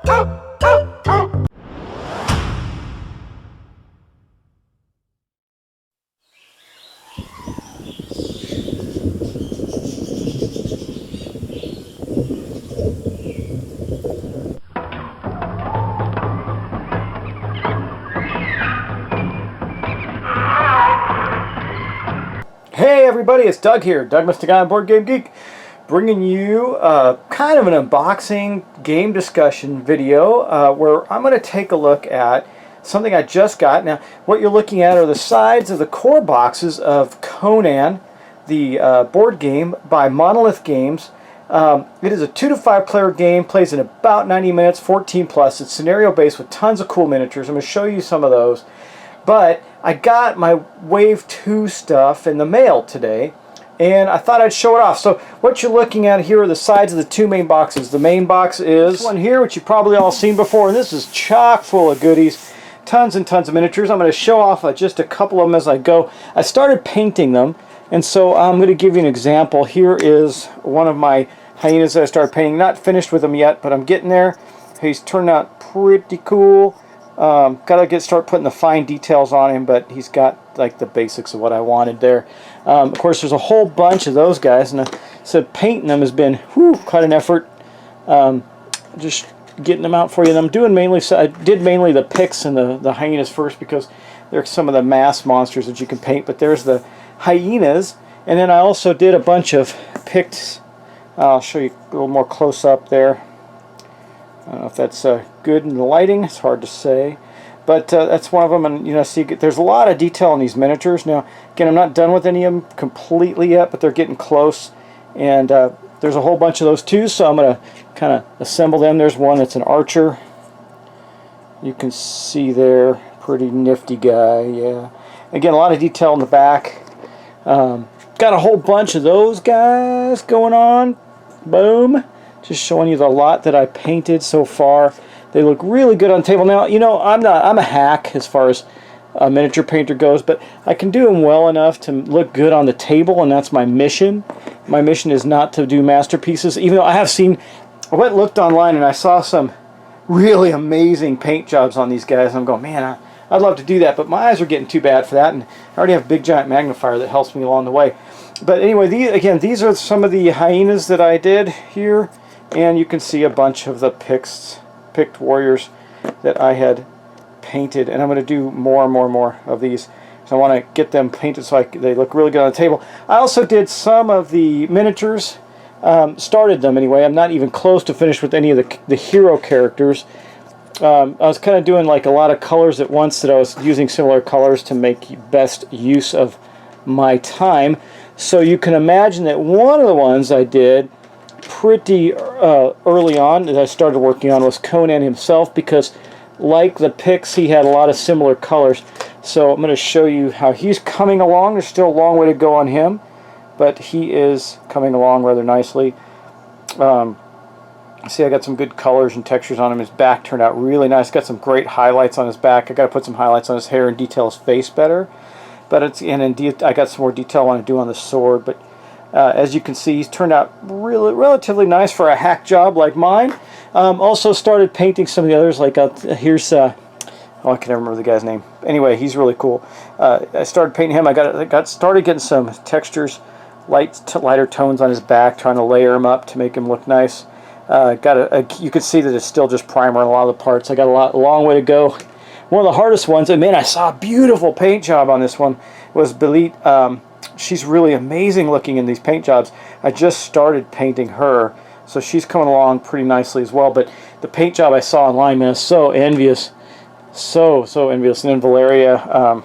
Hey everybody, it's Doug here, Doug Mystic on Board Game Geek, bringing you kind of an unboxing game discussion video where I'm going to take a look at something I just got. Now, what you're looking at are the sides of the core boxes of Conan, the board game by Monolith Games. It is a 2 to 5 player game, plays in about 90 minutes, 14 plus. It's scenario based with tons of cool miniatures. I'm going to show you some of those. But I got my Wave 2 stuff in the mail today, and I thought I'd show it off. So what you're looking at here are the sides of the two main boxes. The main box is this one here, which you've probably all seen before, and this is chock full of goodies. Tons and tons of miniatures. I'm going to show off just a couple of them as I go. I started painting them, and so I'm going to give you an example. Here is one of my hyenas that I started painting. Not finished with them yet, but I'm getting there. He's turned out pretty cool. Got to start putting the fine details on him, but he's got like the basics of what I wanted there. Of course, there's a whole bunch of those guys, and so painting them has been quite an effort. Just getting them out for you. And I'm doing mainly, so I did mainly the pics and the hyenas first because they're some of the mass monsters that you can paint. But there's the hyenas, and then I also did a bunch of pics. I'll show you a little more close up there. I don't know if that's good in the lighting. It's hard to say, but that's one of them. And see, there's a lot of detail in these miniatures. Now, again, I'm not done with any of them completely yet, but they're getting close. And there's a whole bunch of those too. So I'm going to kind of assemble them. There's one that's an archer. You can see there, pretty nifty guy. Yeah. Again, a lot of detail in the back. Got a whole bunch of those guys going on. Boom. Just showing you the lot that I painted so far. They look really good on the table. Now, I'm a hack as far as a miniature painter goes, but I can do them well enough to look good on the table, and that's my mission. My mission is not to do masterpieces, even though I went and looked online and I saw some really amazing paint jobs on these guys, and I'm going, man, I'd love to do that, but my eyes are getting too bad for that, and I already have a big giant magnifier that helps me along the way. But anyway, these are some of the hyenas that I did here. And you can see a bunch of the picked warriors that I had painted, and I'm going to do more and more of these. So I want to get them painted so they look really good on the table. I also did some of the miniatures, started them anyway. I'm not even close to finished with any of the hero characters. I was kind of doing like a lot of colors at once, that I was using similar colors to make best use of my time. So you can imagine that one of the ones I did pretty early on that I started working on was Conan himself, because like the pics, he had a lot of similar colors. So I'm going to show you how he's coming along. There's still a long way to go on him, but he is coming along rather nicely. See, I got some good colors and textures on him. His back turned out really nice. Got some great highlights on his back. I got to put some highlights on his hair and detail his face better. But I got some more detail I want to do on the sword. But as you can see, he's turned out relatively nice for a hack job like mine. Also started painting some of the others, like here's I can never remember the guy's name. Anyway, he's really cool. I started painting him. I started getting some textures, lighter tones on his back, trying to layer him up to make him look nice. You can see that it's still just primer on a lot of the parts. I got a long way to go. One of the hardest ones, and man, I saw a beautiful paint job on this one, was Belit. She's really amazing looking in these paint jobs. I just started painting her, so she's coming along pretty nicely as well. But the paint job I saw online, man, is so envious. So envious. And then Valeria,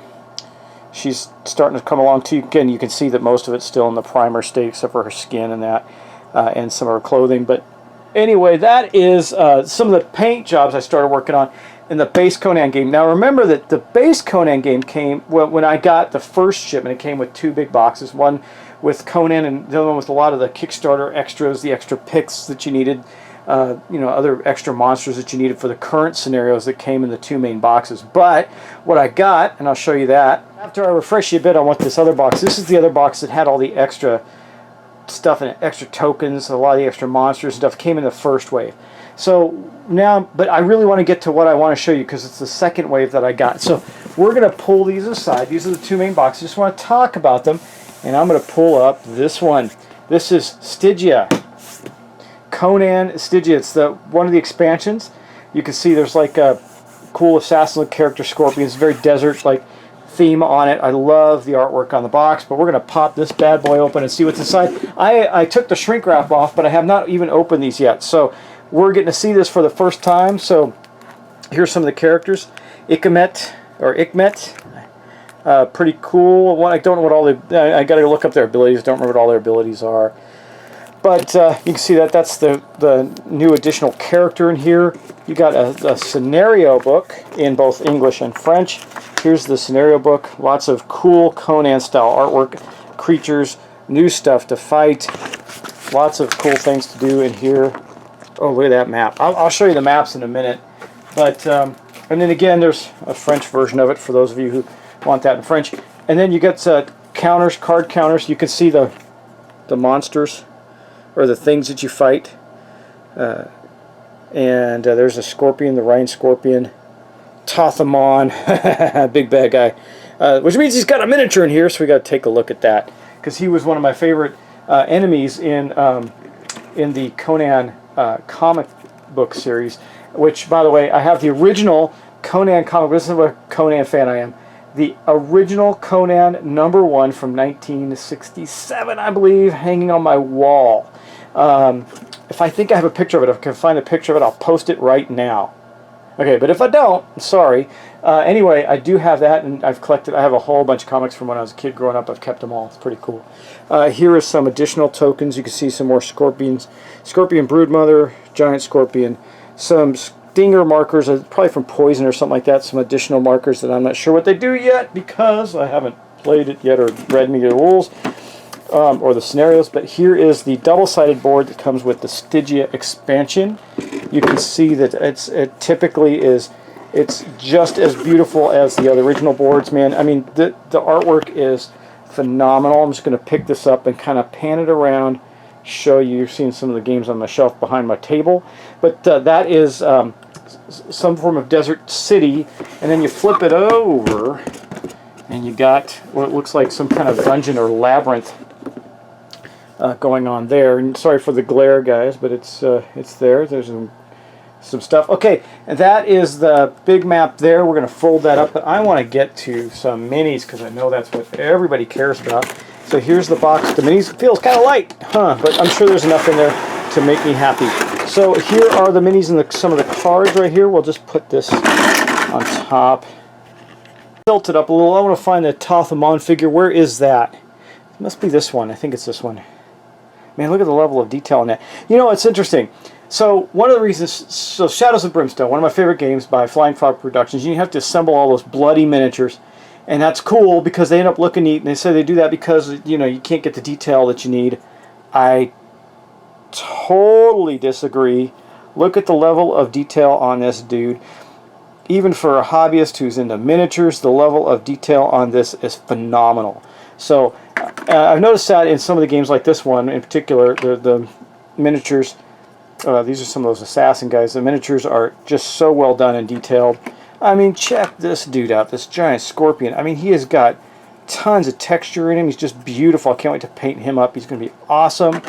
she's starting to come along too. Again, you can see that most of it's still in the primer state, except for her skin and that, and some of her clothing. But anyway, that is some of the paint jobs I started working on in the base Conan game. Now remember that the base Conan game came, when I got the first shipment, it came with two big boxes, one with Conan and the other one with a lot of the Kickstarter extras, the extra picks that you needed, other extra monsters that you needed for the current scenarios that came in the two main boxes. But what I got, and I'll show you that, after I refresh you a bit on what this other box, this is the other box that had all the extra stuff in it, extra tokens, a lot of the extra monsters and stuff came in the first wave. So now, but I really want to get to what I want to show you because it's the second wave that I got. So we're going to pull these aside. These are the two main boxes. I just want to talk about them, and I'm going to pull up this one. This is Stygia. Conan Stygia. It's one of the expansions. You can see there's like a cool assassin character scorpion. It's a very desert-like theme on it. I love the artwork on the box, but we're going to pop this bad boy open and see what's inside. I took the shrink wrap off, but I have not even opened these yet. So we're getting to see this for the first time. So here's some of the characters. Ikmet, pretty cool. I don't know what all I got to look up their abilities. Don't remember what all their abilities are. But you can see that that's the new additional character in here. You got a scenario book in both English and French. Here's the scenario book. Lots of cool Conan-style artwork, creatures, new stuff to fight. Lots of cool things to do in here. Oh, look at that map. I'll show you the maps in a minute. But and then again, there's a French version of it for those of you who want that in French. And then you got counters, card counters. You can see the monsters, or the things that you fight. And there's a scorpion, the Rhine scorpion. Tothamon, big bad guy. Which means he's got a miniature in here, so we got to take a look at that. Because he was one of my favorite enemies in the Conan comic book series. Which, by the way, I have the original Conan comic. This is what a Conan fan I am. The original Conan #1 from 1967, I believe, hanging on my wall. If I think I have a picture of it, if I can find a picture of it, I'll post it right now. Okay, but if I don't, I'm sorry. Anyway, I do have that, and I've collected. I have a whole bunch of comics from when I was a kid growing up. I've kept them all. It's pretty cool. Here is some additional tokens. You can see some more scorpions. Scorpion broodmother, giant scorpion. Some stinger markers, probably from poison or something like that. Some additional markers that I'm not sure what they do yet because I haven't played it yet or read me the rules. Or the scenarios, but here is the double-sided board that comes with the Stygia expansion. You can see that it typically is, it's just as beautiful as the other original boards, man. I mean, the artwork is phenomenal. I'm just going to pick this up and kind of pan it around, show you. You've seen some of the games on my shelf behind my table, but that is some form of desert city, and then you flip it over, and you got what looks like some kind of dungeon or labyrinth going on there. And sorry for the glare, guys, but it's there. There's some stuff. Okay, and that is the big map there. We're going to fold that up, but I want to get to some minis because I know that's what everybody cares about. So here's the box. The minis feels kind of light, but I'm sure there's enough in there to make me happy. So here are the minis and some of the cards right here. We'll just put this on top. Tilt it up a little. I want to find the Tothamon figure. Where is that? It must be this one. I think it's this one. Man, look at the level of detail in that. You know, it's interesting. So one of the reasons, so Shadows of Brimstone, one of my favorite games by Flying Frog Productions, you have to assemble all those bloody miniatures, and that's cool because they end up looking neat, and they say they do that because, you know, you can't get the detail that you need. I totally disagree. Look at the level of detail on this dude. Even for a hobbyist who's into miniatures, the level of detail on this is phenomenal. So I've noticed that in some of the games like this one in particular, the miniatures, these are some of those assassin guys, the miniatures are just so well done and detailed. I mean, check this dude out, this giant scorpion. I mean, he has got tons of texture in him. He's just beautiful. I can't wait to paint him up. He's going to be awesome.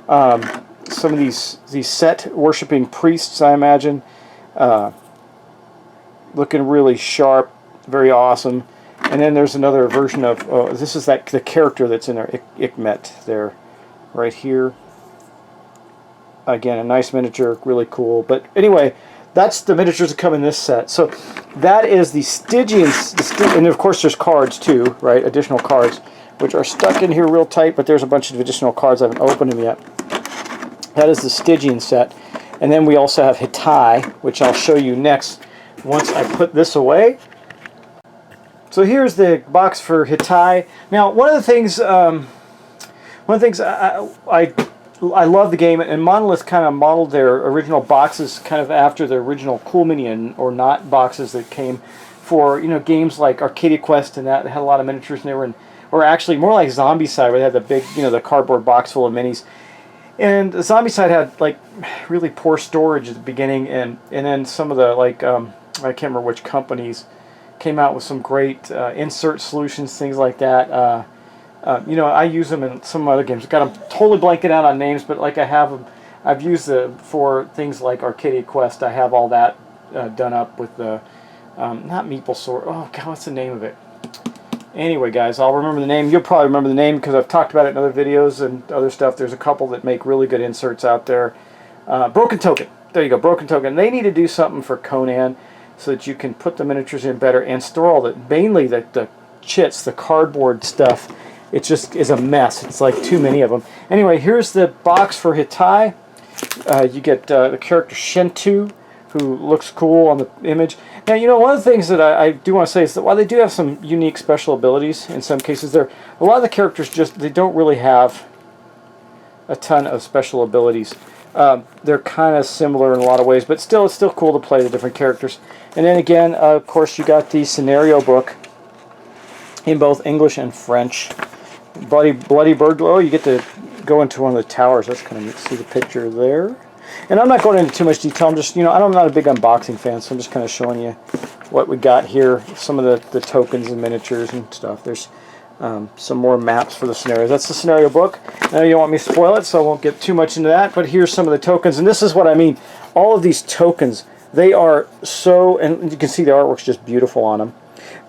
Some of these set worshipping priests, I imagine, looking really sharp, very awesome. And then there's another version of, this is the character that's in there, Ikmet there, right here. Again, a nice miniature, really cool. But anyway, that's the miniatures that come in this set. So that is the Stygian, and of course there's cards too, right? Additional cards, which are stuck in here real tight, but there's a bunch of additional cards. I haven't opened them yet. That is the Stygian set. And then we also have Hittite, which I'll show you next once I put this away. So here's the box for Hittite. Now, one of the things I love the game, and Monolith kind of modeled their original boxes kind of after the original Cool Mini or Not boxes that came for, you know, games like Arcadia Quest and that had a lot of miniatures, and they were in, or actually more like Zombicide, where they had the big, you know, the cardboard box full of minis. And the zombie side had like really poor storage at the beginning, and then some of the like I can't remember which companies came out with some great insert solutions, things like that. You know, I use them in some other games. I've got them totally blanking out on names, but like I have them, I've used them for things like Arcadia Quest. I have all that done up with the not Meeple Sword. Oh God, what's the name of it? Anyway, guys, I'll remember the name. You'll probably remember the name because I've talked about it in other videos and other stuff. There's a couple that make really good inserts out there. Broken Token. There you go, Broken Token. They need to do something for Conan so that you can put the miniatures in better and store all the, mainly the chits, the cardboard stuff. It just is a mess. It's like too many of them. Anyway, here's the box for Hitai. You get the character Shentu, who looks cool on the image. Now, you know, one of the things that I do want to say is that while they do have some unique special abilities in some cases, a lot of the characters they don't really have a ton of special abilities. They're kind of similar in a lot of ways, but still, it's still cool to play the different characters. And then again, of course, you got the scenario book in both English and French. Bloody Burglar. Oh, you get to go into one of the towers. That's kind of neat to see the picture there. And I'm not going into too much detail. I'm just, you know, I'm not a big unboxing fan, so I'm just kind of showing you what we got here. Some of the tokens and miniatures and stuff. There's some more maps for the scenarios. That's the scenario book. Now you don't want me to spoil it, so I won't get too much into that. But here's some of the tokens, and this is what I mean. All of these tokens, they are so, and you can see the artwork's just beautiful on them.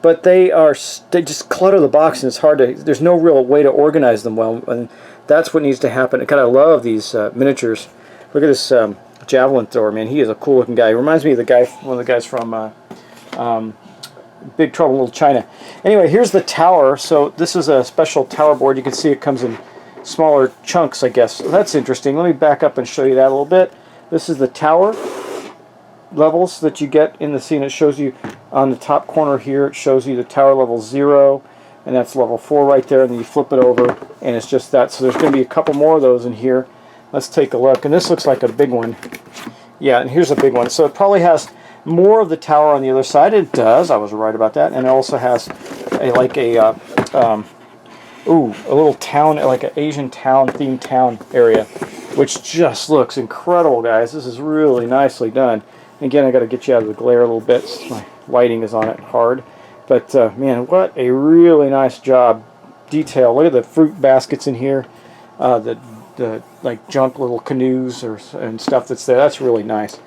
But they just clutter the box, and it's hard to. There's no real way to organize them well, and that's what needs to happen. I kind of love these miniatures. Look at this javelin thrower, man. He is a cool looking guy. He reminds me of the guy, one of the guys from Big Trouble in Little China. Anyway, here's the tower. So this is a special tower board. You can see it comes in smaller chunks, I guess. So that's interesting. Let me back up and show you that a little bit. This is the tower levels that you get in the scene. It shows you on the top corner here. It shows you the tower level 0, and that's level 4 right there. And then you flip it over, and it's just that. So there's going to be a couple more of those in here. Let's take a look, and this looks like a big one. Yeah, and here's a big one. So it probably has more of the tower on the other side. It does. I was right about that. And it also has a little town, like an Asian town, themed town area, which just looks incredible, guys. This is really nicely done. And again, I got to get you out of the glare a little bit. My lighting is on it hard, but man, what a really nice job. Detail. Look at the fruit baskets in here. The like junk little canoes and stuff that's there. That's really nice.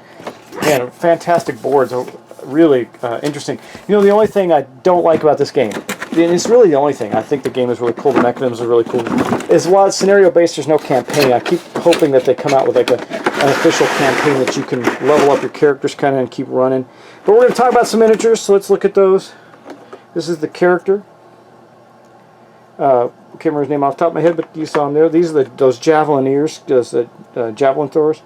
Man, fantastic boards. Really interesting. You know, the only thing I don't like about this game, and it's really the only thing, I think the game is really cool, the mechanisms are really cool, is while it's scenario based, there's no campaign. I keep hoping that they come out with like an official campaign that you can level up your characters kind of and keep running. But we're going to talk about some miniatures, so let's look at those. This is the character. I can't remember his name off the top of my head, but you saw him there. These are those javelineers, those javelin throwers.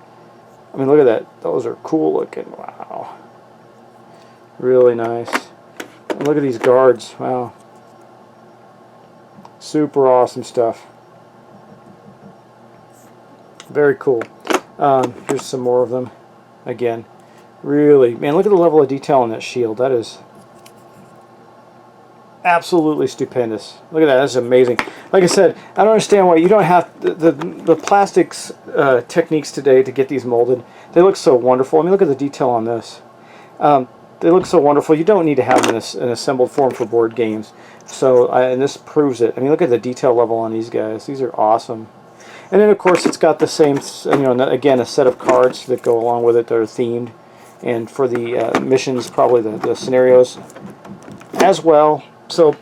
I mean, look at that. Those are cool looking. Wow. Really nice. And look at these guards. Wow. Super awesome stuff. Very cool. Here's some more of them. Again, really, man, look at the level of detail on that shield. That is absolutely stupendous. Look at that. That's amazing. Like I said, I don't understand why you don't have the plastics techniques today to get these molded. They look so wonderful. I mean, look at the detail on this. They look so wonderful. You don't need to have them in an assembled form for board games. So, and this proves it. I mean, look at the detail level on these guys. These are awesome. And then, of course, it's got the same, you know, again, a set of cards that go along with it that are themed. And for the missions, probably the scenarios as well. So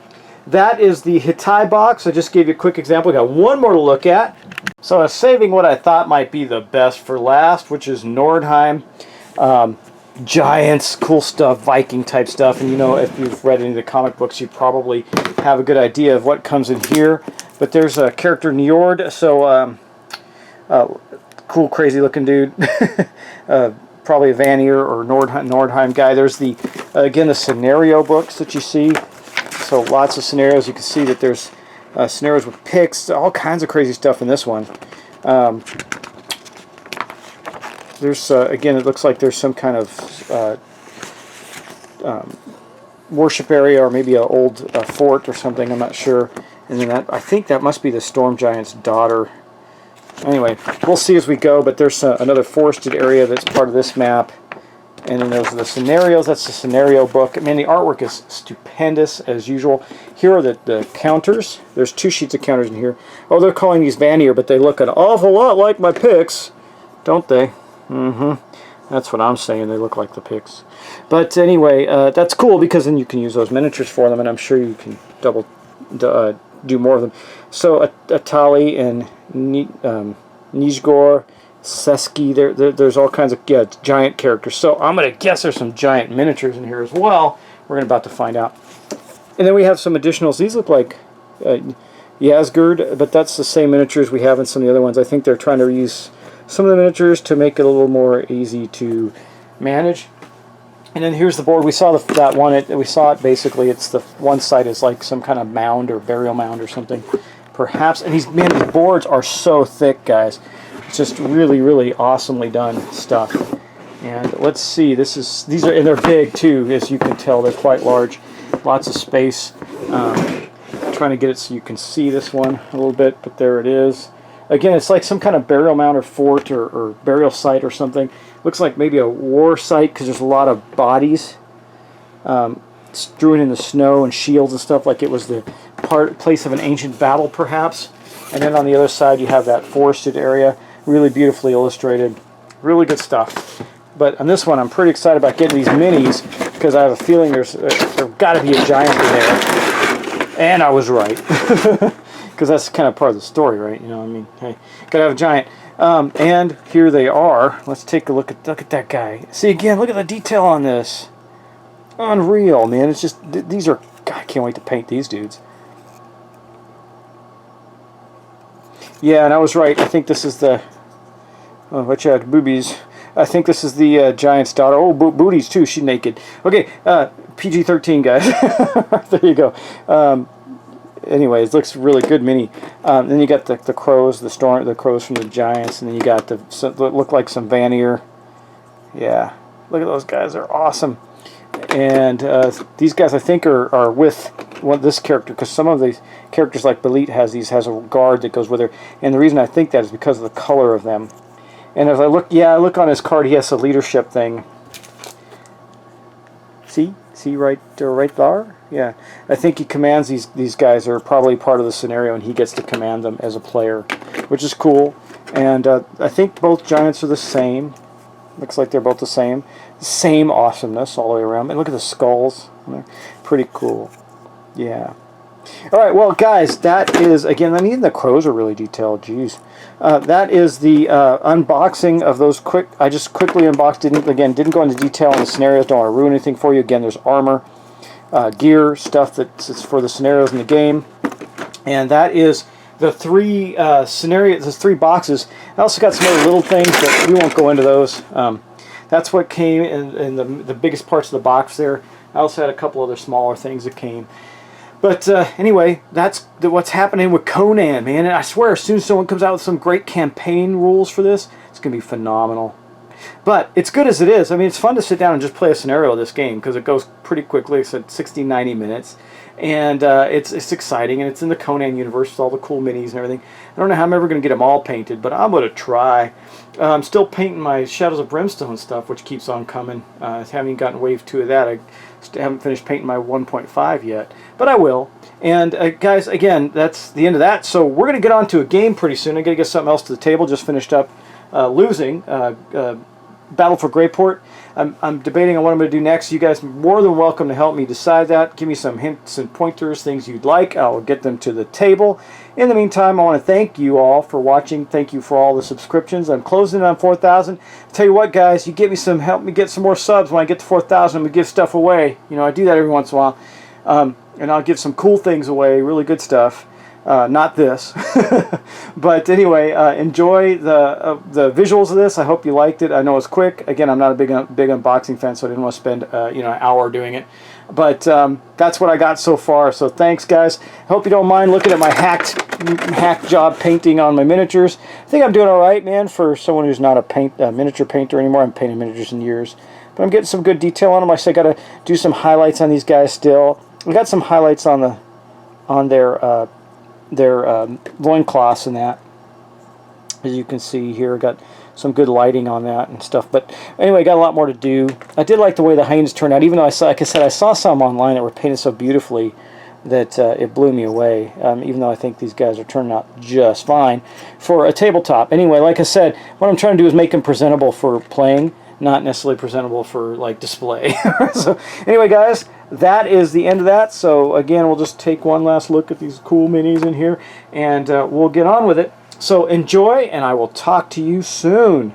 that is the Hitai box. I just gave you a quick example. We got one more to look at. So I was saving what I thought might be the best for last, which is Nordheim. Giants, cool stuff, Viking type stuff. And you know, if you've read any of the comic books, you probably have a good idea of what comes in here. But there's a character Njord, so cool, crazy looking dude. Probably a Vanir or Nordheim guy. There's the again the scenario books that you see. So lots of scenarios. You can see that there's scenarios with picks, all kinds of crazy stuff in this one. There's again, it looks like there's some kind of worship area, or maybe an old fort or something. I'm not sure. And then I think that must be the Storm Giant's daughter. Anyway, we'll see as we go, but there's another forested area that's part of this map. And then those are the scenarios. That's the scenario book. I mean, the artwork is stupendous, as usual. Here are the counters. There's 2 sheets of counters in here. Oh, they're calling these Vanier, but they look an awful lot like my picks, don't they? That's what I'm saying. They look like the picks. But anyway, that's cool because then you can use those miniatures for them, and I'm sure you can do more of them. So Atali and Nizhgor, Seski, there's all kinds of giant characters. So I'm going to guess there's some giant miniatures in here as well. We're about to find out. And then we have some additionals. These look like Yazgurd, but that's the same miniatures we have in some of the other ones. I think they're trying to reuse some of the miniatures to make it a little more easy to manage. And then here's the board. We saw that one. We saw it basically. It's the one side is like some kind of mound or burial mound or something, perhaps. And these boards are so thick, guys. It's just really, really awesomely done stuff. And let's see. These are, and they're big too, as you can tell. They're quite large. Lots of space. Trying to get it so you can see this one a little bit, but there it is. Again, it's like some kind of burial mound or fort or burial site or something. Looks like maybe a war site because there's a lot of bodies strewn in the snow and shields and stuff, like it was the place of an ancient battle, perhaps. And then on the other side, you have that forested area, really beautifully illustrated, really good stuff. But on this one, I'm pretty excited about getting these minis because I have a feeling there's got to be a giant in there, and I was right. Because that's kind of part of the story, right? You know what I mean? Hey, gotta have a giant. And here they are. Let's take a look at that guy. See, again, look at the detail on this. Unreal, man. It's just, these are, God, I can't wait to paint these dudes. Yeah, and I was right. I think this is the, oh, watch out, boobies. I think this is the giant's daughter. Oh, booties too. She's naked. Okay, PG-13, guys. There you go. Anyways, it looks really good mini. Then you got the crows, the crows from the giants, and then you got look like some Vanier. Yeah, look at those guys; they're awesome. And these guys, I think, are with this character, because some of these characters, like Belit, has a guard that goes with her. And the reason I think that is because of the color of them. And as I look, I look on his card, he has a leadership thing. See right there? Yeah. I think he commands these guys are probably part of the scenario, and he gets to command them as a player, which is cool. And I think both giants are the same. Looks like they're both the same. Same awesomeness all the way around. And look at the skulls. They're pretty cool. Yeah. Alright, well, guys, that is, again, I mean, the crows are really detailed. Jeez. That is the unboxing of those I just quickly unboxed. Didn't go into detail on the scenarios. Don't want to ruin anything for you. Again, there's armor, gear, stuff that's for the scenarios in the game. And that is the 3 scenarios, there's 3 boxes. I also got some other little things, but we won't go into those. That's what came in the biggest parts of the box there. I also had a couple other smaller things that came. But anyway, that's what's happening with Conan, man. And I swear, as soon as someone comes out with some great campaign rules for this, it's going to be phenomenal. But it's good as it is. I mean, it's fun to sit down and just play a scenario of this game, because it goes pretty quickly. It's at 60, 90 minutes. And it's exciting, and it's in the Conan universe with all the cool minis and everything. I don't know how I'm ever going to get them all painted, but I'm going to try. I'm still painting my Shadows of Brimstone stuff, which keeps on coming. I haven't gotten Wave 2 of that. I haven't finished painting my 1.5 yet, but I will. And guys, again, that's the end of that. So we're going to get on to a game pretty soon. I'm going to get something else to the table. Just finished up losing Battle for Greyport. I'm debating on what I'm going to do next. You guys are more than welcome to help me decide that. Give me some hints and pointers, things you'd like. I'll get them to the table. In the meantime, I want to thank you all for watching. Thank you for all the subscriptions. I'm closing in on 4,000. Tell you what, guys, you give me some, help me get some more subs. When I get to 4,000, I'm going to give stuff away. You know, I do that every once in a while. And I'll give some cool things away, really good stuff. Not this. But anyway, enjoy the visuals of this. I hope you liked it. I know it's quick. Again, I'm not a big unboxing fan, so I didn't want to spend an hour doing it. But that's what I got so far. So thanks, guys. I hope you don't mind looking at my hack job painting on my miniatures. I think I'm doing all right, man, for someone who's not a miniature painter anymore. I haven't painted miniatures in years. But I'm getting some good detail on them. Like I said, I got to do some highlights on these guys still. I got some highlights on their loincloths and that. As you can see here, got some good lighting on that and stuff. But anyway, got a lot more to do. I did like the way the hinds turned out, even though like I said, I saw some online that were painted so beautifully that it blew me away, even though I think these guys are turning out just fine for a tabletop. Anyway, like I said, what I'm trying to do is make them presentable for playing, not necessarily presentable for like display. So anyway, guys, that is the end of that. So again, we'll just take one last look at these cool minis in here, and we'll get on with it. So enjoy, and I will talk to you soon.